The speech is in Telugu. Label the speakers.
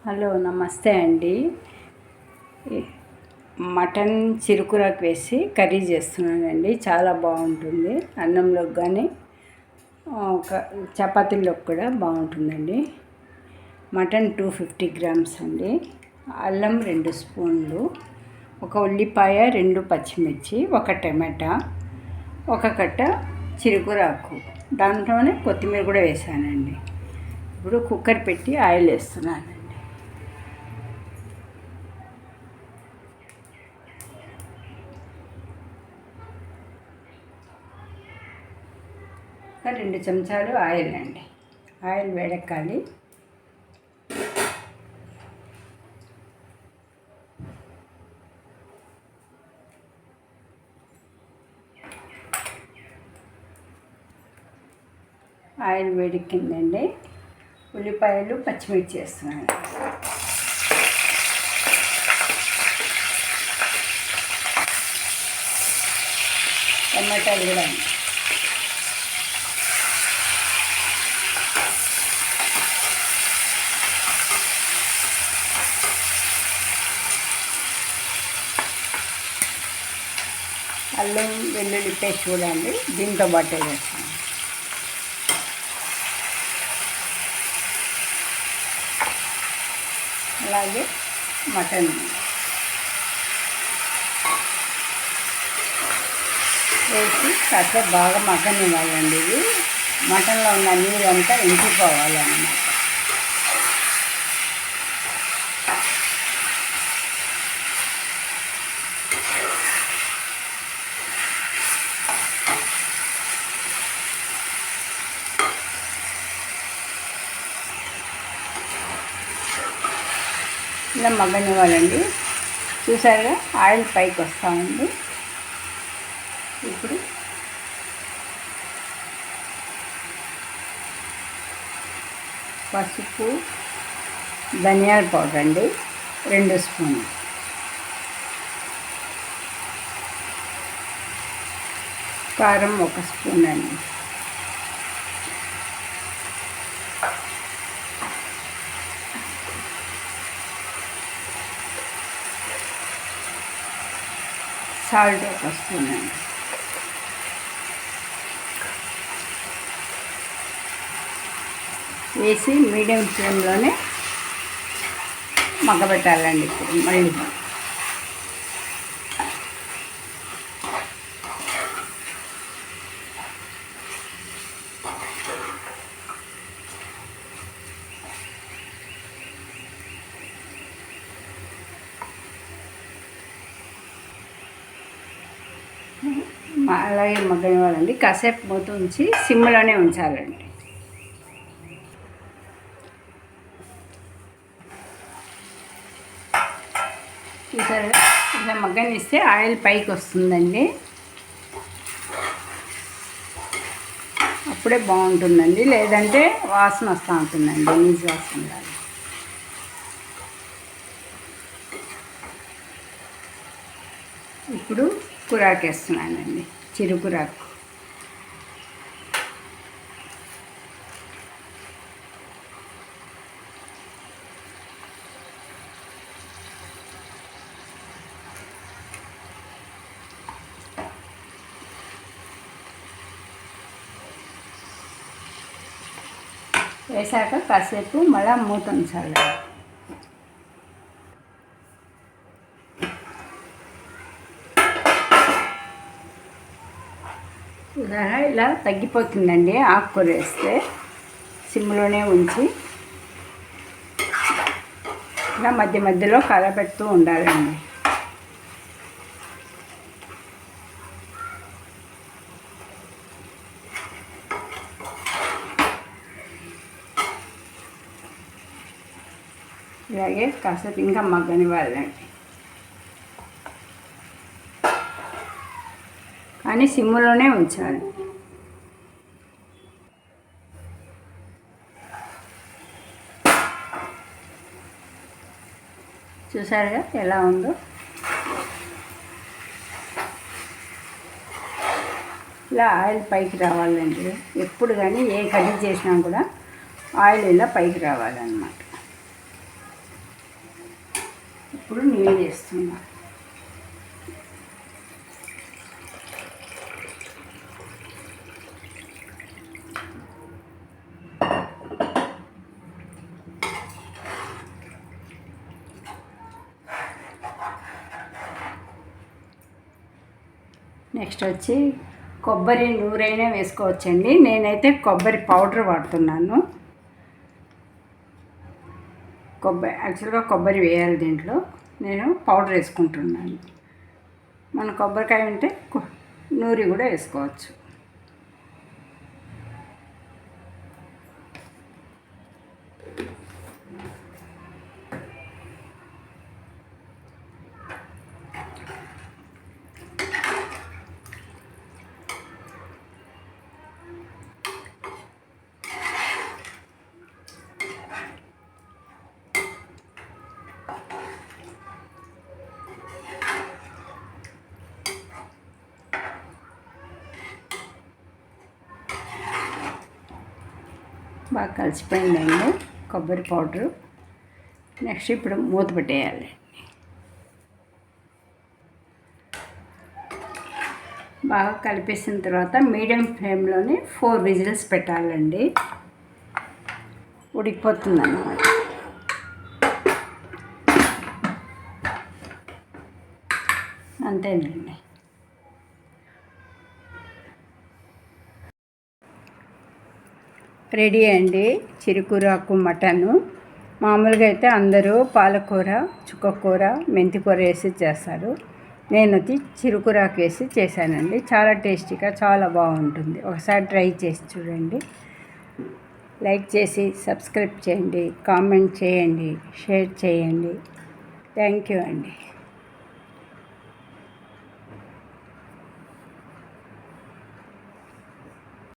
Speaker 1: హలో నమస్తే అండి. మటన్ చిరుకురాకు వేసి కర్రీ చేస్తున్నానండి. చాలా బాగుంటుంది. అన్నంలోకి కానీ ఒక చపాతీలోకి కూడా బాగుంటుందండి. మటన్ 250 గ్రామ్స్ అండి. అల్లం 2 స్పూన్లు, ఒక ఉల్లిపాయ, 2 పచ్చిమిర్చి, ఒక టమాటా, ఒక కట్ట చిరుకురాకు, దాంట్లోనే కొత్తిమీర కూడా వేసానండి. ఇప్పుడు కుక్కర్ పెట్టి ఆయిల్ వేస్తున్నాను. 2 చెంచాలు ఆయిల్ అండి. ఆయిల్ వేడెక్కాలి. ఆయిల్ వేడెక్కిందండి. ఉల్లిపాయలు, పచ్చిమిర్చి వేస్తున్నాను. టమాటాలు కూడా అల్లం వెల్లుల్లి పేస్ట్ చూడండి, దీంతో పాటే వేస్తాను. అలాగే మటన్ వేసి కాసేపు బాగా మగ్గనివ్వాలండి. ఇది మటన్లో ఉన్న నీరు అంతా ఇంకిపోవాలన్నమాట. ఇలా మగ్గనివ్వాలండి. చూసారుగా ఆయిల్ పైకి వస్తూ ఉంది. ఇప్పుడు పసుపు, ధనియాల పౌడర్ అండి 2 స్పూన్లు, కారం 1 స్పూన్ అండి, సాల్ట్ 1 స్పూన్ అండి. వేసి మీడియం ఫ్లేమ్లోనే మగ్గబెట్టాలండి. ఇప్పుడు మళ్ళీ అలాగే మగ్గనివ్వాలండి. కాసేపు మూత ఉంచి సిమ్లోనే ఉంచాలండి. చూసారా, ఇలా మగ్గనిస్తే ఆయిల్ పైకి వస్తుందండి. అప్పుడే బాగుంటుందండి, లేదంటే వాసన వస్తూ ఉంటుందండి, నీసు వాసన. ఇప్పుడు కురాకు వేస్తున్నానండి, చిరుకురాకు. వేసాక కాసేపు మళ్ళీ మూత ఉంచాలి. ఇలా తగ్గిపోతుందండి. ఆకుకూర వేస్తే సిమ్లోనే ఉంచి ఇలా మధ్య మధ్యలో కలపెడుతూ ఉండాలండి. ఇలాగే కాసేపు ఇంకా మగ్గనివ్వాలండి. కానీ సిమ్లోనే ఉంచాలి. చూసారుగా ఎలా ఉందో. ఇలా ఆయిల్ పైకి రావాలండి. ఎప్పుడు కానీ ఏ కర్రీ చేసినా కూడా ఆయిల్ ఇలా పైకి రావాలన్నమాట. ఇప్పుడు నీళ్ళు వేస్తున్నా. నెక్స్ట్ వచ్చి కొబ్బరి నూరైనా వేసుకోవచ్చండి. నేనైతే కొబ్బరి పౌడర్ వాడుతున్నాను. యాక్చువల్గా కొబ్బరి వేయాలి దీంట్లో, నేను పౌడర్ వేసుకుంటున్నాను. మన కొబ్బరికాయ ఉంటే నూరి కూడా వేసుకోవచ్చు. బాగా కలిసిపోయిందండి కొబ్బరి పౌడరు. నెక్స్ట్ ఇప్పుడు మూత పెట్టేయాలి. బాగా కలిపేసిన తర్వాత మీడియం ఫ్లేమ్లోనే 4 విజిల్స్ పెట్టాలండి. ఉడికిపోతుంది అన్నమాట. అంతేనండి. రెడీ అండి చిరుకూరాకు మటను. మామూలుగా అయితే అందరూ పాలకూర, చుక్కకూర, మెంతికూర వేసి చేస్తారు. నేను వచ్చి చిరుకూరాకు వేసి చేశానండి. చాలా టేస్టీగా చాలా బాగుంటుంది. ఒకసారి ట్రై చేసి చూడండి. లైక్ చేసి సబ్స్క్రైబ్ చేయండి, కామెంట్ చేయండి, షేర్ చేయండి. థ్యాంక్ యూ అండి.